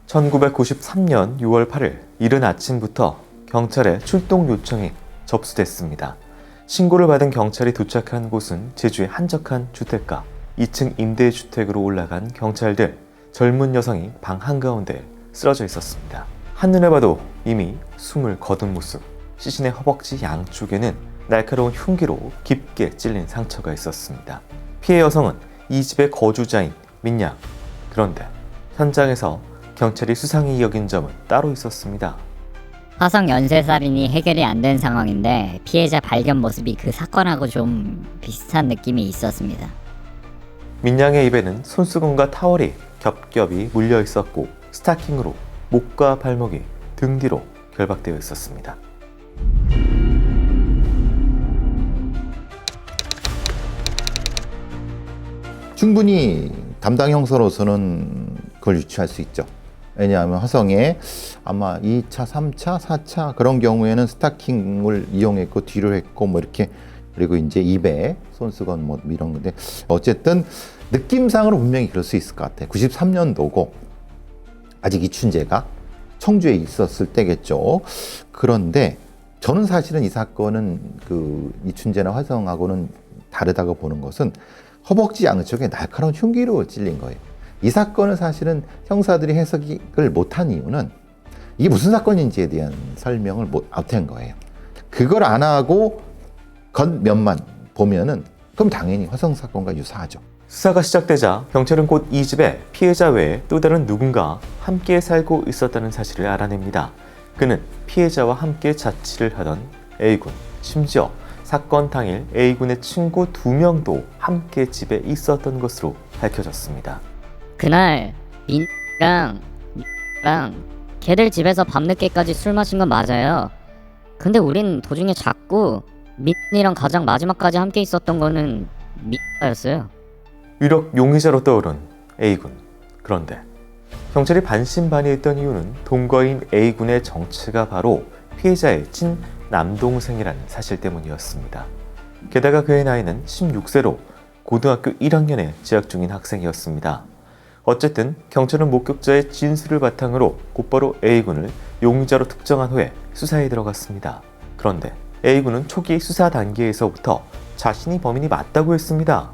1993년 6월 8일 이른 아침부터 경찰에 출동 요청이 접수됐습니다. 신고를 받은 경찰이 도착한 곳은 제주의 한적한 주택가 2층 임대주택으로 올라간 경찰들, 젊은 여성이 방 한가운데 쓰러져 있었습니다. 한눈에 봐도 이미 숨을 거둔 모습, 시신의 허벅지 양쪽에는 날카로운 흉기로 깊게 찔린 상처가 있었습니다. 피해 여성은 이 집의 거주자인 민양. 그런데 현장에서 경찰이 수상히 여긴 점은 따로 있었습니다. 화성 연쇄살인이 해결이 안 된 상황인데 피해자 발견 모습이 그 사건하고 좀 비슷한 느낌이 있었습니다. 민양의 입에는 손수건과 타월이 겹겹이 물려 있었고 스타킹으로 목과 발목이 등 뒤로 결박되어 있었습니다. 충분히 담당 형사로서는 그걸 유추할 수 있죠. 왜냐하면 화성에 아마 2차, 3차, 4차 그런 경우에는 스타킹을 이용했고 뒤로 했고 뭐 이렇게, 그리고 이제 입에 손수건 뭐 이런 건데, 어쨌든 느낌상으로 분명히 그럴 수 있을 것 같아요. 93년도고 아직 이춘재가 청주에 있었을 때겠죠. 그런데 저는 사실은 이 사건은 그 이춘재나 화성하고는 다르다고 보는 것은 허벅지 양쪽에 날카로운 흉기로 찔린 거예요. 이 사건은 사실은 형사들이 해석을 못한 이유는 이게 무슨 사건인지에 대한 설명을 못한 거예요. 그걸 안 하고 겉면만 보면은 그럼 당연히 화성 사건과 유사하죠. 수사가 시작되자 경찰은 곧 이 집에 피해자 외에 또 다른 누군가 함께 살고 있었다는 사실을 알아냅니다. 그는 피해자와 함께 자취를 하던 A군, 심지어 사건 당일 A군의 친구 2명도 함께 집에 있었던 것으로 밝혀졌습니다. 그날 민랑 걔들 집에서 밤늦게까지 술 마신 건 맞아요. 근데 우린 도중에 자꾸 민이랑 가장 마지막까지 함께 있었던 거는 민이었어요. 유력 용의자로 떠오른 A군. 그런데 경찰이 반신반의했던 이유는 동거인 A군의 정체가 바로 피해자의 친 남동생이라는 사실 때문이었습니다. 게다가 그의 나이는 16세로 고등학교 1학년에 재학 중인 학생이었습니다. 어쨌든 경찰은 목격자의 진술을 바탕으로 곧바로 A군을 용의자로 특정한 후에 수사에 들어갔습니다. 그런데 A군은 초기 수사 단계에서부터 자신이 범인이 맞다고 했습니다.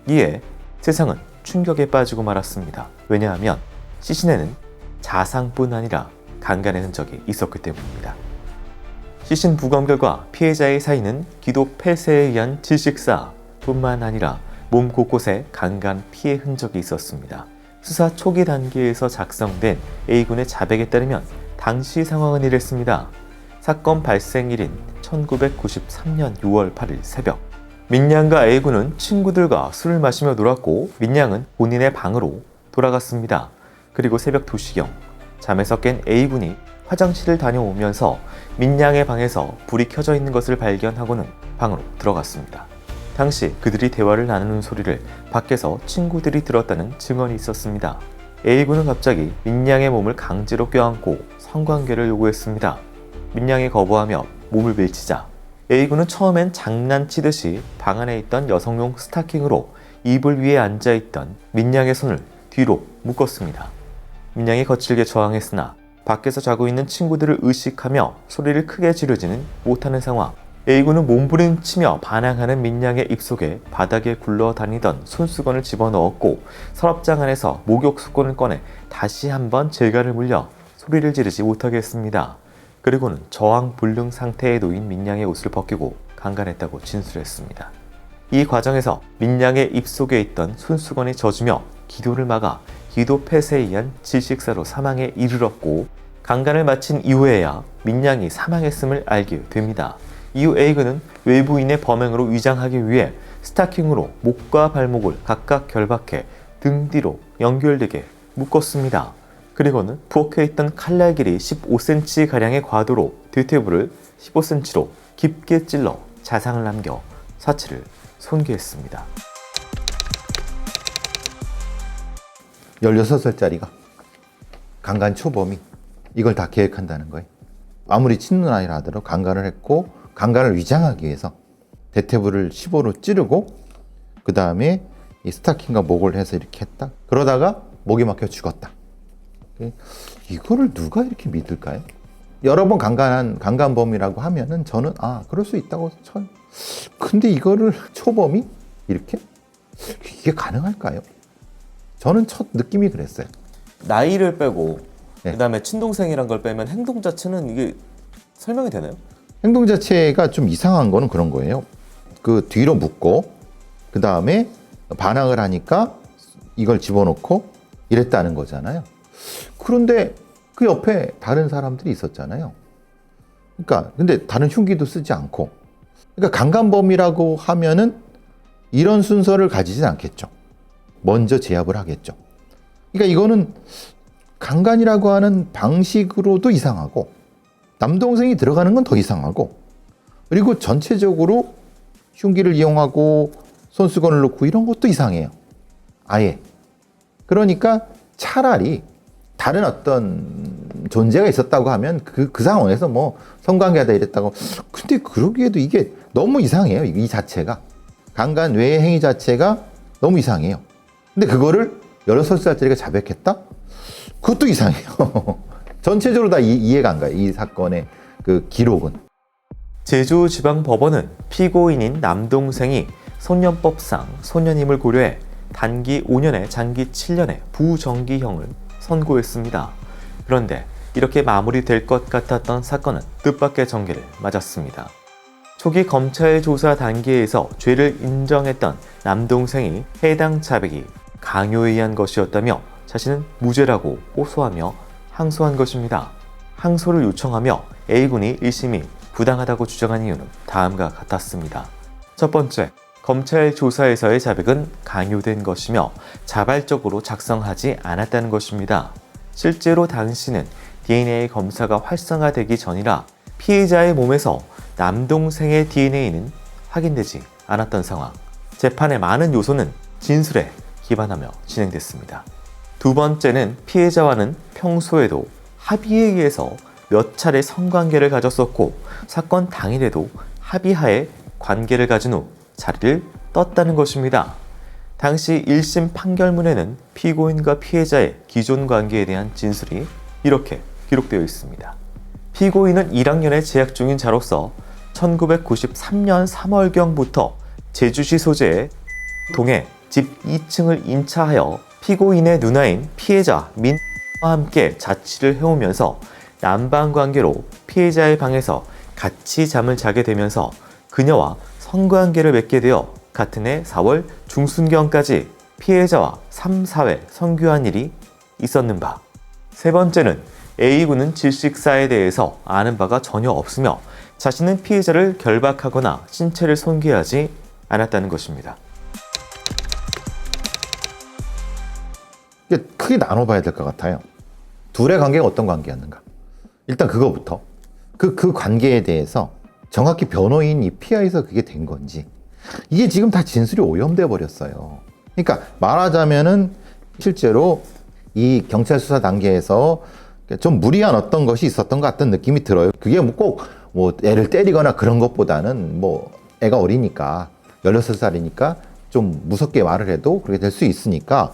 이에 세상은 충격에 빠지고 말았습니다. 왜냐하면 시신에는 자상뿐 아니라 강간의 흔적이 있었기 때문입니다. 시신 부검 결과 피해자의 사인은 기도 폐쇄에 의한 질식사뿐만 아니라 몸 곳곳에 강간 피해 흔적이 있었습니다. 수사 초기 단계에서 작성된 A군의 자백에 따르면 당시 상황은 이랬습니다. 사건 발생일인 1993년 6월 8일 새벽, 민양과 A군은 친구들과 술을 마시며 놀았고 민양은 본인의 방으로 돌아갔습니다. 그리고 새벽 2시경 잠에서 깬 A군이 화장실을 다녀오면서 민양의 방에서 불이 켜져 있는 것을 발견하고는 방으로 들어갔습니다. 당시 그들이 대화를 나누는 소리를 밖에서 친구들이 들었다는 증언이 있었습니다. A군은 갑자기 민양의 몸을 강제로 껴안고 성관계를 요구했습니다. 민양이 거부하며 몸을 밀치자 A군은 처음엔 장난치듯이 방 안에 있던 여성용 스타킹으로 이불 위에 앉아있던 민양의 손을 뒤로 묶었습니다. 민양이 거칠게 저항했으나 밖에서 자고 있는 친구들을 의식하며 소리를 크게 지르지는 못하는 상황. A군은 몸부림치며 반항하는 민양의 입속에 바닥에 굴러다니던 손수건을 집어넣었고 서랍장 안에서 목욕수건을 꺼내 다시 한번 질가를 물려 소리를 지르지 못하게 했습니다. 그리고는 저항불능 상태에 놓인 민양의 옷을 벗기고 강간했다고 진술했습니다. 이 과정에서 민양의 입속에 있던 손수건이 젖으며 기도를 막아 기도 폐쇄에 의한 질식사로 사망에 이르렀고 강간을 마친 이후에야 민양이 사망했음을 알게 됩니다. 이후 A군은 외부인의 범행으로 위장하기 위해 스타킹으로 목과 발목을 각각 결박해 등 뒤로 연결되게 묶었습니다. 그리고는 부엌에 있던 칼날 길이 15cm가량의 과도로 대퇴부를 15cm로 깊게 찔러 자상을 남겨 사체를 손괴했습니다. 16살짜리가 강간 초범이 이걸 다 계획한다는 거예요. 아무리 친누나이라 하더라도 강간을 했고 강간을 위장하기 위해서 대퇴부를 15로 찌르고 그 다음에 이 스타킹과 목을 해서 이렇게 했다. 그러다가 목이 막혀 죽었다. 이거를 누가 이렇게 믿을까요? 여러 번 강간범이라고 하면은 저는 그럴 수 있다고 쳐요. 근데 이거를 초범이 이렇게 이게 가능할까요? 저는 첫 느낌이 그랬어요. 나이를 빼고 네. 그다음에 친동생이란 걸 빼면 행동 자체는 이게 설명이 되나요? 행동 자체가 좀 이상한 거는 그런 거예요. 그 뒤로 묶고 그 다음에 반항을 하니까 이걸 집어넣고 이랬다는 거잖아요. 그런데 그 옆에 다른 사람들이 있었잖아요. 그러니까 근데 다른 흉기도 쓰지 않고, 그러니까 강간범이라고 하면은 이런 순서를 가지진 않겠죠. 먼저 제압을 하겠죠. 그러니까 이거는 강간이라고 하는 방식으로도 이상하고, 남동생이 들어가는 건 더 이상하고, 그리고 전체적으로 흉기를 이용하고 손수건을 놓고 이런 것도 이상해요. 아예. 그러니까 차라리 다른 어떤 존재가 있었다고 하면 그 상황에서 뭐 성관계하다 이랬다고. 근데 그러기에도 이게 너무 이상해요. 이 자체가. 강간 외의 행위 자체가 너무 이상해요. 근데 그거를 16살짜리가 자백했다? 그것도 이상해요. 전체적으로 다 이해가 안 가요. 이 사건의 그 기록은. 제주지방법원은 피고인인 남동생이 소년법상 소년임을 고려해 단기 5년에 장기 7년의 부정기형을 선고했습니다. 그런데 이렇게 마무리될 것 같았던 사건은 뜻밖의 전개를 맞았습니다. 초기 검찰 조사 단계에서 죄를 인정했던 남동생이 해당 자백이 강요에 의한 것이었다며 자신은 무죄라고 호소하며 항소한 것입니다. 항소를 요청하며 A군이 1심이 부당하다고 주장한 이유는 다음과 같았습니다. 첫 번째, 검찰 조사에서의 자백은 강요된 것이며 자발적으로 작성하지 않았다는 것입니다. 실제로 당시는 DNA 검사가 활성화되기 전이라 피해자의 몸에서 남동생의 DNA는 확인되지 않았던 상황. 재판의 많은 요소는 진술에 기반하며 진행됐습니다. 두 번째는 피해자와는 평소에도 합의에 의해서 몇 차례 성관계를 가졌었고 사건 당일에도 합의하에 관계를 가진 후 자리를 떴다는 것입니다. 당시 1심 판결문에는 피고인과 피해자의 기존 관계에 대한 진술이 이렇게 기록되어 있습니다. 피고인은 1학년에 재학 중인 자로서 1993년 3월경부터 제주시 소재의 동해 집 2층을 임차하여 피고인의 누나인 피해자 민과 함께 자취를 해오면서 남방관계로 피해자의 방에서 같이 잠을 자게 되면서 그녀와 성관계를 맺게 되어 같은 해 4월 중순경까지 피해자와 3, 4회 성교한 일이 있었는 바. 세 번째는 A군은 질식사에 대해서 아는 바가 전혀 없으며 자신은 피해자를 결박하거나 신체를 손괴하지 않았다는 것입니다. 이게 크게 나눠봐야 될 것 같아요. 둘의 관계가 어떤 관계였는가. 일단 그거부터. 그 관계에 대해서 정확히 변호인이 피하에서 그게 된 건지. 이게 지금 다 진술이 오염돼 버렸어요. 그러니까 말하자면은 실제로 이 경찰 수사 단계에서 좀 무리한 어떤 것이 있었던 것 같은 느낌이 들어요. 그게 꼭 애를 때리거나 그런 것보다는 애가 어리니까 16살이니까 좀 무섭게 말을 해도 그렇게 될 수 있으니까.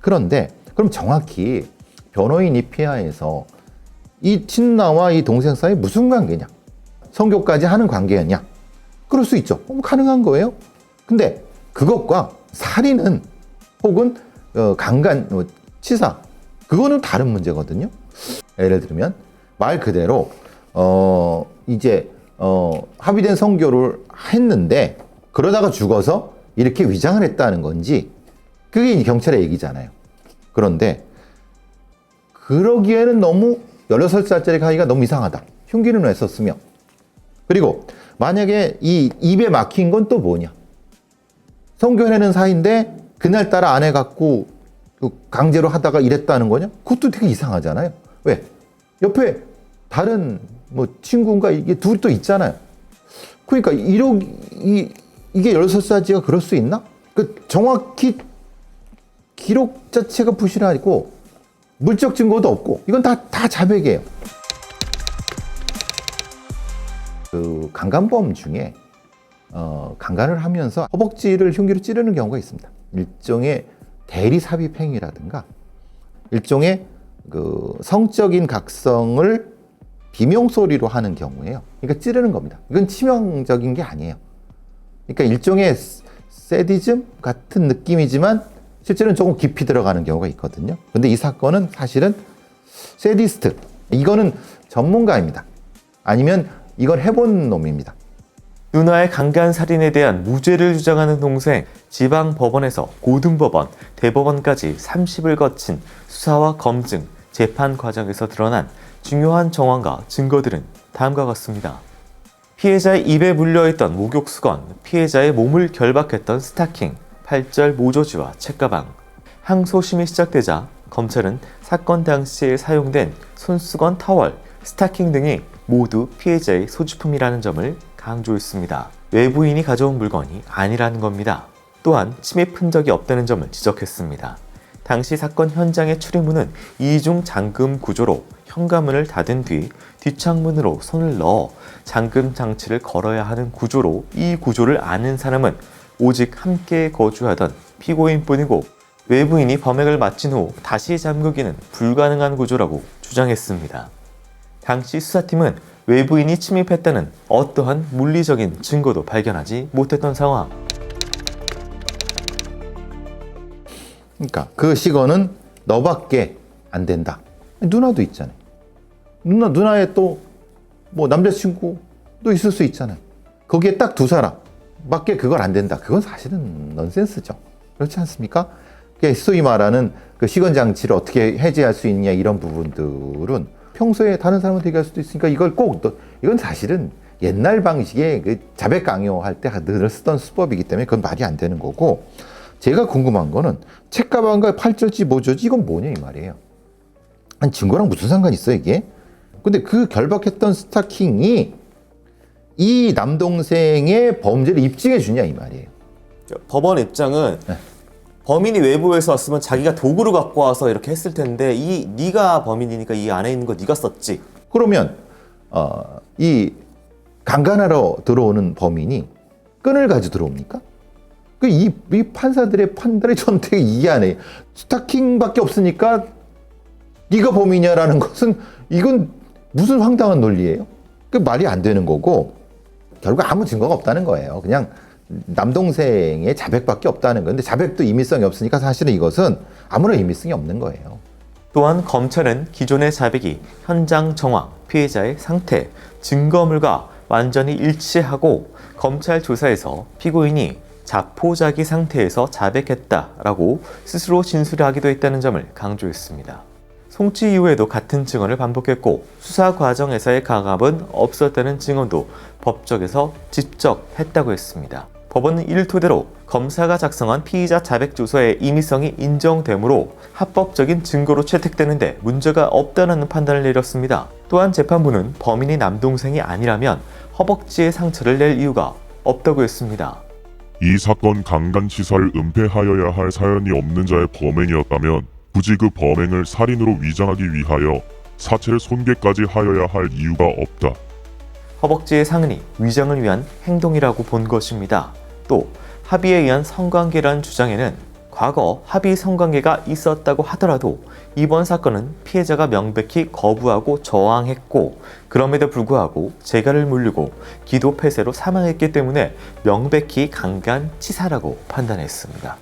그런데 그럼 정확히 변호인이 피하에서 이 친누나와 이 동생 사이 무슨 관계냐? 성교까지 하는 관계였냐? 그럴 수 있죠. 가능한 거예요. 근데 그것과 살인은 혹은 강간, 치사, 그거는 다른 문제거든요. 예를 들면 말 그대로 합의된 성교를 했는데 그러다가 죽어서 이렇게 위장을 했다는 건지, 그게 이제 경찰의 얘기잖아요. 그런데 그러기에는 너무 16살짜리 가기가 너무 이상하다. 흉기는 왜 썼으며. 그리고 만약에 이 입에 막힌 건 또 뭐냐. 성교하는 사이인데 그날따라 안 해갖고 강제로 하다가 이랬다는 거냐? 그것도 되게 이상하잖아요. 왜? 옆에 다른 친구인가 이게 둘이 또 있잖아요. 그러니까 이게 16살짜리가 그럴 수 있나? 정확히 기록 자체가 부실하고 물적 증거도 없고 이건 다 자백이에요. 강간범 중에 강간을 하면서 허벅지를 흉기로 찌르는 경우가 있습니다. 일종의 대리 삽입 행위라든가 일종의 그 성적인 각성을 비명소리로 하는 경우에요. 그러니까 찌르는 겁니다. 이건 치명적인 게 아니에요. 그러니까 일종의 세디즘 같은 느낌이지만 실제로는 조금 깊이 들어가는 경우가 있거든요. 근데 이 사건은 사실은 세디스트, 이거는 전문가입니다. 아니면 이걸 해본 놈입니다. 누나의 강간살인에 대한 무죄를 주장하는 동생, 지방법원에서 고등법원, 대법원까지 30을 거친 수사와 검증, 재판 과정에서 드러난 중요한 정황과 증거들은 다음과 같습니다. 피해자의 입에 물려있던 목욕수건, 피해자의 몸을 결박했던 스타킹, 팔절 모조지와 책가방. 항소심이 시작되자 검찰은 사건 당시에 사용된 손수건, 타월, 스타킹 등이 모두 피해자의 소지품이라는 점을 강조했습니다. 외부인이 가져온 물건이 아니라는 겁니다. 또한 침입 흔적이 없다는 점을 지적했습니다. 당시 사건 현장의 출입문은 이중 잠금 구조로 현관문을 닫은 뒤 뒷창문으로 손을 넣어 잠금 장치를 걸어야 하는 구조로, 이 구조를 아는 사람은 오직 함께 거주하던 피고인뿐이고 외부인이 범행을 마친 후 다시 잠그기는 불가능한 구조라고 주장했습니다. 당시 수사팀은 외부인이 침입했다는 어떠한 물리적인 증거도 발견하지 못했던 상황. 그러니까 그 시건은 너밖에 안 된다. 누나도 있잖아요. 누나의 또 뭐 남자친구도 있을 수 있잖아요. 거기에 딱 두 사람밖에 그걸 안 된다. 그건 사실은 넌센스죠. 그렇지 않습니까? 소위 말하는 그 시건 장치를 어떻게 해제할 수 있냐 이런 부분들은 평소에 다른 사람한테 얘기할 수도 있으니까 이걸 이건 사실은 옛날 방식의 그 자백 강요할 때 늘 쓰던 수법이기 때문에 그건 말이 안 되는 거고, 제가 궁금한 거는 책가방과 팔절지 모조지 이건 뭐냐 이 말이에요. 아니 증거랑 무슨 상관이 있어 이게? 근데 그 결박했던 스타킹이 이 남동생의 범죄를 입증해 주냐 이 말이에요. 법원 입장은 범인이 외부에서 왔으면 자기가 도구를 갖고 와서 이렇게 했을 텐데 네가 범인이니까 이 안에 있는 거 네가 썼지. 그러면 이 강간하러 들어오는 범인이 끈을 가지고 들어옵니까? 이 판사들의 판단의 전택이 이해 안 해. 스타킹밖에 없으니까 네가 범인이냐라는 것은 이건 무슨 황당한 논리예요? 그 말이 안 되는 거고 결국 아무 증거가 없다는 거예요. 그냥 남동생의 자백밖에 없다는 건데 자백도 임의성이 없으니까 사실은 이것은 아무런 임의성이 없는 거예요. 또한 검찰은 기존의 자백이 현장 정황, 피해자의 상태, 증거물과 완전히 일치하고 검찰 조사에서 피고인이 자포자기 상태에서 자백했다라고 스스로 진술하기도 했다는 점을 강조했습니다. 송치 이후에도 같은 증언을 반복했고 수사 과정에서의 강압은 없었다는 증언도 법정에서 직접 했다고 했습니다. 법원은 이를 토대로 검사가 작성한 피의자 자백 조서의 임의성이 인정되므로 합법적인 증거로 채택되는데 문제가 없다는 판단을 내렸습니다. 또한 재판부는 범인이 남동생이 아니라면 허벅지에 상처를 낼 이유가 없다고 했습니다. 이 사건 강간치사를 은폐하여야 할 사연이 없는 자의 범행이었다면 굳이 그 범행을 살인으로 위장하기 위하여 사체를 손괴까지 하여야 할 이유가 없다. 허벅지의 상흔이 위장을 위한 행동이라고 본 것입니다. 또 합의에 의한 성관계라는 주장에는 과거 합의 성관계가 있었다고 하더라도 이번 사건은 피해자가 명백히 거부하고 저항했고 그럼에도 불구하고 재갈을 물리고 기도 폐쇄로 사망했기 때문에 명백히 강간치사라고 판단했습니다.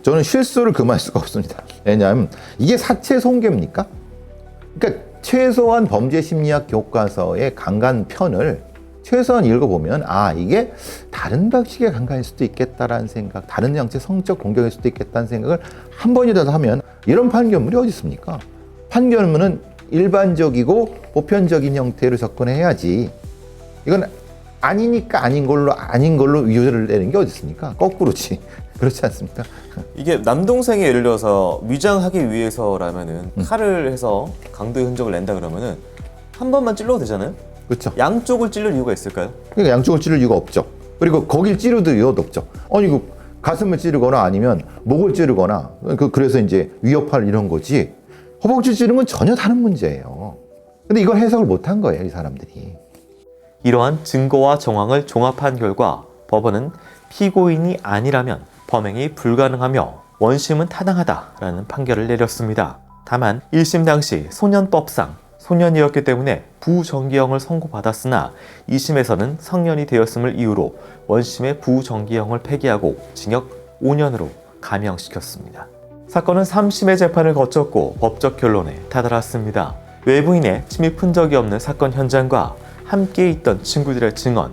저는 실수를 금할 수가 없습니다. 왜냐하면 이게 사체 손괴입니까? 그러니까 최소한 범죄심리학 교과서의 강간편을 최소한 읽어보면 이게 다른 방식의 강간일 수도 있겠다라는 생각, 다른 형태의 성적 공격일 수도 있겠다는 생각을 한 번이라도 하면 이런 판결문이 어디 있습니까? 판결문은 일반적이고 보편적인 형태로 접근해야지 이건 아니니까 아닌 걸로 위조를 내는 게 어디 있습니까? 거꾸로지. 그렇지 않습니까? 이게 남동생이 예를 들어서 위장하기 위해서라면은 칼을 해서 강도의 흔적을 낸다 그러면은 한 번만 찔러도 되잖아요? 그렇죠. 양쪽을 찌를 이유가 있을까요? 그러니까 양쪽을 찌를 이유가 없죠. 그리고 거길 찌르도 이유도 없죠. 아니 그 가슴을 찌르거나 아니면 목을 찌르거나 그래서 이제 위협할 이런 거지. 허벅지 찌르는 건 전혀 다른 문제예요. 근데 이걸 해석을 못한 거예요, 이 사람들이. 이러한 증거와 정황을 종합한 결과 법원은 피고인이 아니라면 범행이 불가능하며 원심은 타당하다라는 판결을 내렸습니다. 다만 1심 당시 소년법상 소년이었기 때문에 부정기형을 선고받았으나 2심에서는 성년이 되었음을 이유로 원심의 부정기형을 폐기하고 징역 5년으로 감형시켰습니다. 사건은 3심의 재판을 거쳤고 법적 결론에 다다랐습니다. 외부인의 침입 흔적이 없는 사건 현장과 함께 있던 친구들의 증언,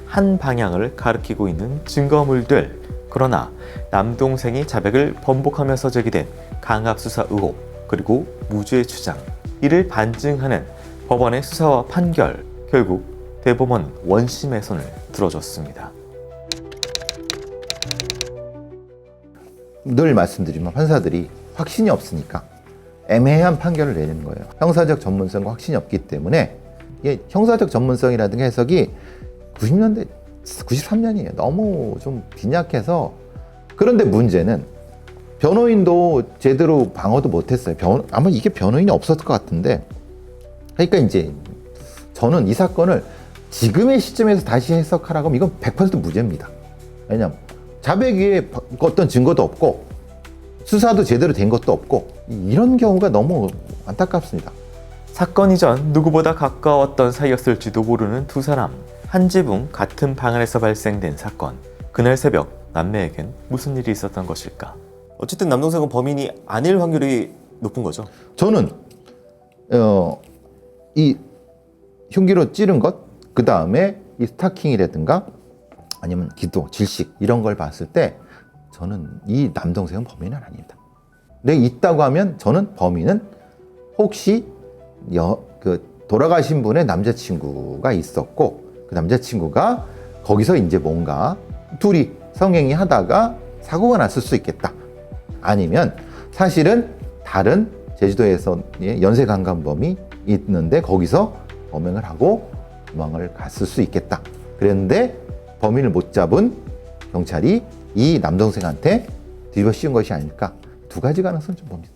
한 방향을 가리키고 있는 증거물들, 그러나 남동생이 자백을 번복하면서 제기된 강압수사 의혹, 그리고 무죄 주장, 이를 반증하는 법원의 수사와 판결, 결국 대법원 원심의 손을 들어줬습니다. 늘 말씀드리면 판사들이 확신이 없으니까 애매한 판결을 내리는 거예요. 형사적 전문성과 확신이 없기 때문에 이게 형사적 전문성이라든가 해석이 90년대, 93년이에요. 너무 좀 빈약해서. 그런데 문제는 변호인도 제대로 방어도 못했어요. 아마 이게 변호인이 없었을 것 같은데. 그러니까 이제 저는 이 사건을 지금의 시점에서 다시 해석하라고 하면 이건 100% 무죄입니다. 왜냐하면 자백 위에 어떤 증거도 없고 수사도 제대로 된 것도 없고 이런 경우가 너무 안타깝습니다. 사건 이전 누구보다 가까웠던 사이였을지도 모르는 두 사람. 한 지붕 같은 방 안에서 발생된 사건. 그날 새벽 남매에겐 무슨 일이 있었던 것일까? 어쨌든 남동생은 범인이 아닐 확률이 높은 거죠. 저는 이 흉기로 찌른 것, 그 다음에 이 스타킹이라든가 아니면 기도, 질식 이런 걸 봤을 때 저는 이 남동생은 범인은 아닙니다. 근데 있다고 하면 저는 범인은 혹시 돌아가신 분의 남자친구가 있었고 그 남자친구가 거기서 이제 뭔가 둘이 성행위 하다가 사고가 났을 수 있겠다. 아니면 사실은 다른 제주도에서 연쇄강간범이 있는데 거기서 범행을 하고 도망을 갔을 수 있겠다. 그랬는데 범인을 못 잡은 경찰이 이 남동생한테 뒤집어 씌운 것이 아닐까. 두 가지 가능성은 좀 봅니다.